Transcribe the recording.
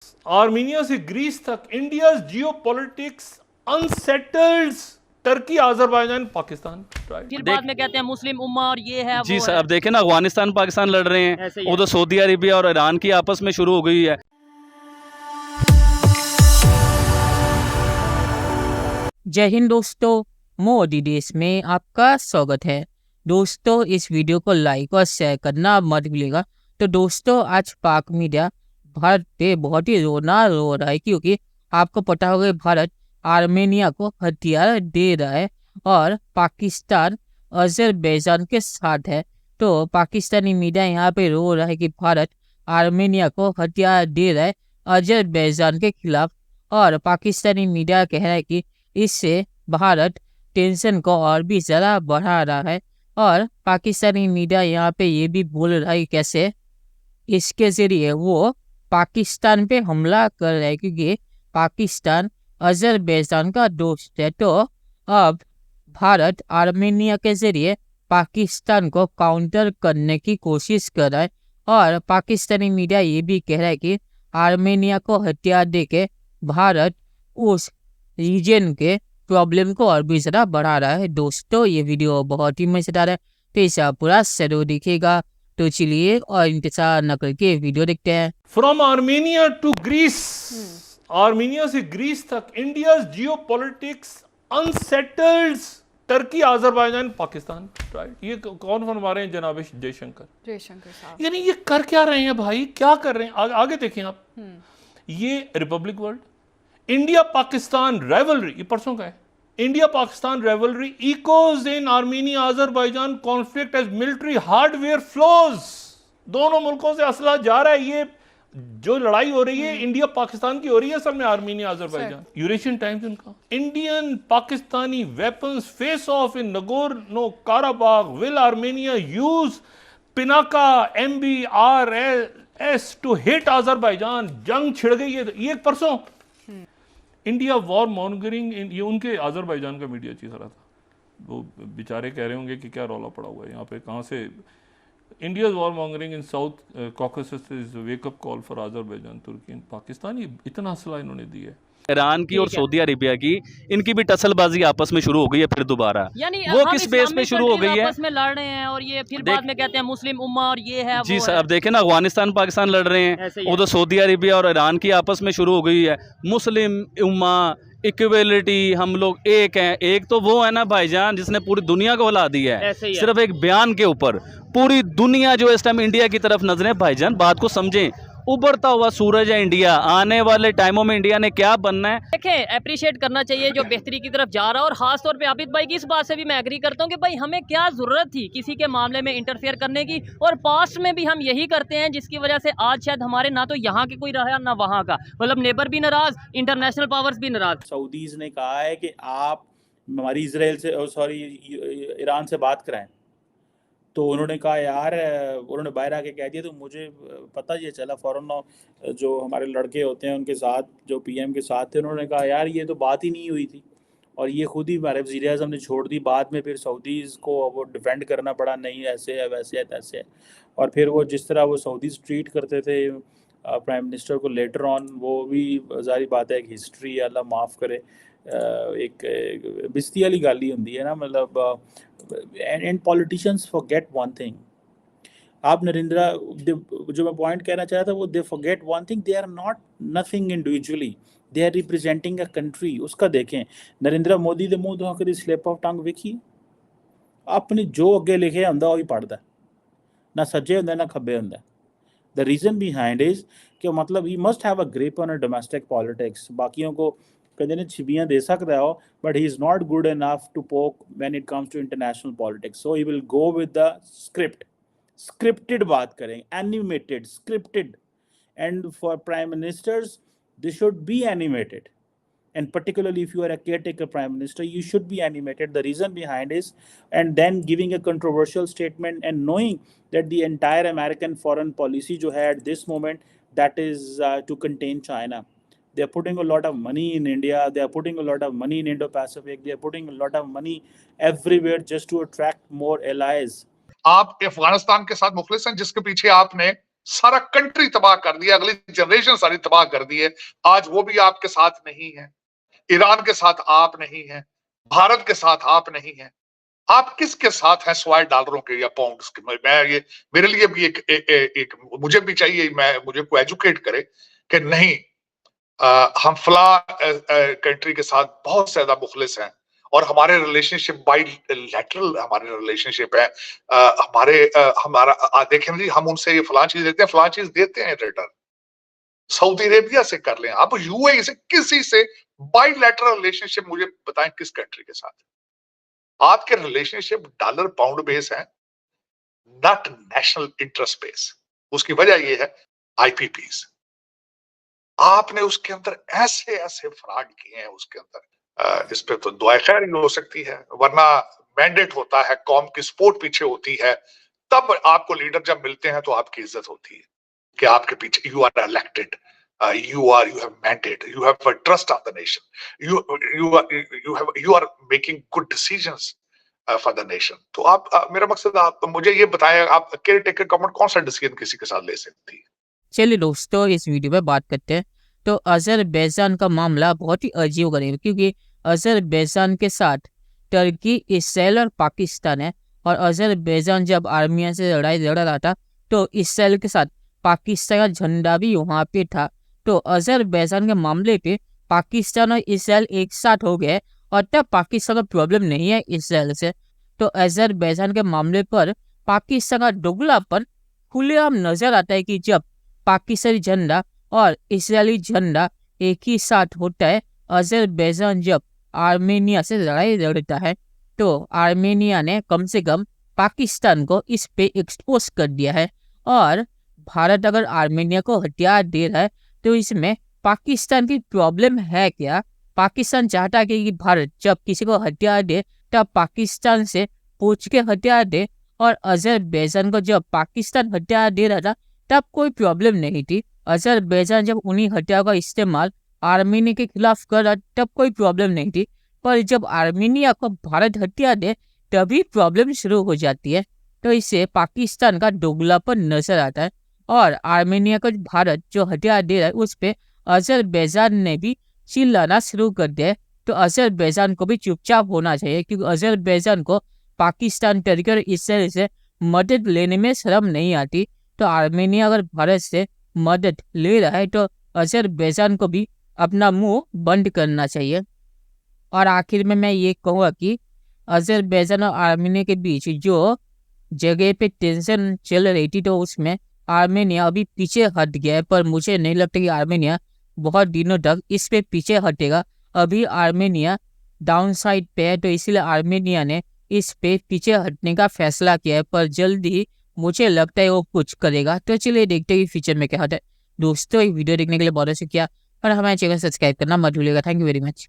Armenia से Greece तक India geopolitics unsettled, Turkey, Azerbaijan, Pakistan, right. फिर बाद में कहते हैं मुस्लिम उम्मा और ये है जी वो सर, है। अब देखें ना, अफगानिस्तान पाकिस्तान लड़ रहे हैं, ऐसे ही है। उधर सऊदी अरेबिया और ईरान की आपस में शुरू हो गई है। जय हिंद दोस्तों, मोदी देश में आपका स्वागत है। दोस्तों, इस वीडियो को लाइक और शेयर करना मत भूलिएगा। तो दोस्तों, आज पाक मीडिया भारत पे बहुत ही रो रहा है, क्योंकि आपको पता होगा भारत आर्मेनिया को हथियार दे रहा है और पाकिस्तान अजरबैजान के साथ है। तो पाकिस्तानी मीडिया यहाँ पे रो रहा है कि भारत आर्मेनिया को हथियार दे रहा है अजरबैजान के खिलाफ, और पाकिस्तानी मीडिया कह रहा है कि इससे भारत टेंशन को और भी ज़्यादा बढ़ा रहा है। और पाकिस्तानी मीडिया यहाँ पे ये भी बोल रहा है कैसे इसके ज़रिए वो पाकिस्तान पे हमला कर रहा है, क्योंकि पाकिस्तान अजरबैजान का दोस्त है। तो अब भारत आर्मेनिया के ज़रिए पाकिस्तान को काउंटर करने की कोशिश कर रहा है। और पाकिस्तानी मीडिया ये भी कह रहा है कि आर्मेनिया को हथियार देके भारत उस रीजन के प्रॉब्लम को और भी ज़्यादा बढ़ा रहा है। दोस्तों, ये वीडियो बहुत ही मज़ेदार है, तो इसे पूरा जरूर देखिएगा। तो चलिए और इंतजार न करके वीडियो देखते हैं। From Armenia to Greece, Armenia से ग्रीस तक India geopolitics unsettled, Turkey, Azerbaijan, Pakistan, right. ये कौन फरमा रहे हैं? जनाब जयशंकर साहब। यानी ये कर क्या रहे हैं भाई, क्या कर रहे हैं? आगे देखें आप। ये republic world, India Pakistan rivalry, ये परसों का है। India Pakistan rivalry echoes in Armenia Azerbaijan conflict as military hardware flows. दोनों मुल्कों से असला जा रहा है। ये जो लड़ाई हो रही है इंडिया पाकिस्तान की हो रही है, असल में आर्मेनिया अजरबैजान। यूरेशियन टाइम्स उनका, Indian Pakistani weapons face off in Nagorno Karabakh, will Armenia use Pinaka MBRS to hit Azerbaijan. जंग छिड़ गई है। ये परसों इंडिया वॉर मॉनिटरिंग, ये उनके अजरबैजान का मीडिया चीज रहा था। वो बेचारे कह रहे होंगे कि क्या रौला पड़ा हुआ है यहाँ पे, कहाँ से। India war monitoring in South Caucasus is wake up call for Azerbaijan, तुर्की एंड पाकिस्तान। ये इतना असला इन्होंने दिया है। ईरान की और सऊदी अरेबिया की, इनकी भी टसलबाजी आपस में शुरू हो गई है फिर दोबारा। यानी वो हम किस बेस पे शुरू हो गई है? आपस में लड़ रहे हैं और ये फिर बाद में कहते हैं मुस्लिम उम्मा और ये है जी वो सर, है। अब देखें ना, अफगानिस्तान पाकिस्तान लड़ रहे हैं, ऐसे ही है। उधर सऊदी अरेबिया और ईरान की आपस में शुरू हो गई है। मुस्लिम उम्मा, इक्वलिटी, हम लोग एक हैं। एक तो वो है ना भाईजान जिसने पूरी दुनिया को हिला दी है, ऐसे ही है। सिर्फ एक बयान के ऊपर। पूरी दुनिया जो इस टाइम इंडिया की तरफ नजरें, भाईजान बात को समझें। उभरता हुआ सूरज है इंडिया, आने वाले टाइमों में इंडिया ने क्या बनना है। देखें, अप्रिशिएट करना चाहिए जो बेहतरी की तरफ जा रहा है। और खास तौर पे आबिद भाई की इस बात से भी मैं एग्री करता हूँ कि भाई हमें क्या जरूरत थी किसी के मामले में इंटरफेयर करने की। और पास्ट में भी हम यही करते हैं, जिसकी वजह से आज शायद हमारे ना तो यहाँ के कोई रहा ना वहाँ का, मतलब नेबर भी नाराज, इंटरनेशनल पावर्स भी नाराज। सऊदीज ने कहा है कि आप हमारी इसराइल से, सॉरी, ईरान से बात कराएं। तो उन्होंने कहा यार, उन्होंने बाहर आके कह दिया। तो मुझे पता ये चला फ़ौरन, जो हमारे लड़के होते हैं उनके साथ, जो PM के साथ थे, उन्होंने कहा यार ये तो बात ही नहीं हुई थी। और ये खुद ही हमारे वज़ीर-ए-आज़म ने छोड़ दी। बाद में फिर सऊदीज़ को वो डिफेंड करना पड़ा, नहीं ऐसे है वैसे है तैसे है। और फिर वो जिस तरह वो सऊदीज़ ट्रीट करते थे प्राइम मिनिस्टर को लेटर ऑन, वो भी ज़ाहिर बात है एक हिस्ट्री है, अल्लाह माफ़ करे। एक बिस्ती वाली गल ही होंदी है ना, मतलब and politicians forget one thing. आप नरेंद्र, जो मैं पॉइंट कहना चाह रहा था, वो they forget one thing, they are not nothing individually, they are representing a country. उसका देखें, नरेंद्र मोदी के मुँह तो कभी स्लिप ऑफ टंग वेखी? अपनी जो अगे लिखे होंदा वही पढ़ता, ना सज्जे होंदा ना खब्बे होंदा। द रीजन बिहाइंड इज कि मतलब he must have a grip on a domestic politics. बाकियों को कहते ने छिबियाँ दे सकता हो, but he is not good enough to poke when it comes to international politics. So he will go with the script. Scripted बात करें, animated, scripted. And for prime ministers they should be animated, and particularly if you are a caretaker prime minister, you should be animated. The reason behind is, and then giving a controversial statement and knowing that the entire American foreign policy jo hai at this moment, that is to contain China. They are putting a lot of money in India, they are putting a lot of money in Indo-Pacific, they are putting a lot of money everywhere just to attract more allies. आप अफगानिस्तान के साथ मुखलिस हैं, जिसके पीछे आपने सारा country तबाह कर दिया, अगली जनरेशन सारी तबाह कर दी है। आज वो भी आपके साथ नहीं है, ईरान के साथ आप नहीं है, भारत के साथ आप नहीं है। आप किसके साथ हैं सिवाय डॉलरों के या पाउंड्स के? मैं ये मेरे लिए भी एक मुझे भी चाहिए, मुझे कोई एजुकेट करे कि नहीं, हम फला कंट्री के साथ बहुत ज्यादा मुखलिस हैं और हमारे रिलेशनशिप बाइलैटरल हमारे रिलेशनशिप है। हमारा देखें जी, हम उनसे ये फलां चीज देते हैं, फलां चीज देते हैं रिटर्न। सऊदी अरेबिया से कर लें, आप यूएई से, किसी से बाइलैटरल रिलेशनशिप मुझे बताएं किस कंट्री के साथ आपके रिलेशनशिप डॉलर पाउंड बेस है, नॉट नेशनल इंटरेस्ट बेस। उसकी वजह यह है आईपीपीस, आपने उसके अंदर ऐसे ऐसे फ्रॉड किए हैं उसके अंदर। इस पे तो दुआ खैर ही हो सकती है, वरना मैंडेट होता है, कौम की सपोर्ट पीछे होती है, तब आपको लीडर जब मिलते हैं तो आपकी इज्जत होती है कि आपके पीछे you are elected, you have mandate, you have a trust on the nation, you are making good decisions for the nation। तो आप मेरा मकसद, आप मुझे ये बताएं, आप केयर टेकर गवर्नमेंट कौन सा डिसीजन किसी के साथ ले सकती है? चलिए दोस्तों, इस वीडियो में बात करते हैं। तो अजरबैजान का मामला बहुत ही अजीब गरीब, क्योंकि अजरबैजान के साथ टर्की, इसराइल और पाकिस्तान है। और अजरबैजान जब आर्मिया से लड़ाई लड़ रहा था तो इसराइल के साथ पाकिस्तान का झंडा भी वहाँ पे था। तो अजरबैजान के मामले पे पाकिस्तान और इसराइल एक साथ हो गए और तब पाकिस्तान का प्रॉब्लम नहीं है इसराइल से। तो अजरबैजान के मामले पर पाकिस्तान का दोगलापन खुलेआम नजर आता है कि जब पाकिस्तानी झंडा और इसराइली झंडा एक ही साथ होता है। अजरबैजान जब आर्मेनिया से लड़ाई लड़ता है तो आर्मेनिया ने कम से कम पाकिस्तान को इस पे एक्सपोज कर दिया है। और भारत अगर आर्मेनिया को हथियार दे रहा है तो इसमें पाकिस्तान की प्रॉब्लम है क्या? पाकिस्तान चाहता है कि भारत जब किसी को हथियार दे तब पाकिस्तान से पूछ के हथियार दे, और अजरबैजान को जब पाकिस्तान हथियार दे रहा था तब कोई प्रॉब्लम नहीं थी। अजरबैजान जब उन्हीं हथियार का इस्तेमाल आर्मेनिया के खिलाफ कर रहा तब कोई प्रॉब्लम नहीं थी, पर जब आर्मेनिया को भारत हथियार दे तभी प्रॉब्लम शुरू हो जाती है। तो इससे पाकिस्तान का दोगलापन नजर आता है। और आर्मेनिया को भारत जो हथियार दे रहा है उस पे अजरबैजान ने भी चिल्लाना शुरू कर दिया है। तो अजरबैजान को भी चुपचाप होना चाहिए, क्योंकि अजरबैजान को पाकिस्तान, टर्की और इसराइल से मदद लेने में शर्म नहीं आती। तो आर्मेनिया अगर भारत से मदद ले रहा है तो अजरबैजान को भी अपना मुंह बंद करना चाहिए। और आखिर में मैं ये कहूँगा कि अजरबैजान और आर्मेनिया के बीच जो जगह पे टेंशन चल रही थी तो उसमें आर्मेनिया अभी पीछे हट गया है, पर मुझे नहीं लगता कि आर्मेनिया बहुत दिनों तक इस पे पीछे हटेगा। अभी आर्मेनिया डाउन साइड पे है, तो इसलिए आर्मेनिया ने इस पे पीछे हटने का फैसला किया है, पर जल्दी ही मुझे लगता है वो कुछ करेगा। तो चलिए देखते हैं फ्यूचर में क्या होता है। दोस्तों, ये वीडियो देखने के लिए बहुत शुक्रिया और हमारे चैनल सब्सक्राइब करना मत भूलिएगा। Thank you very much.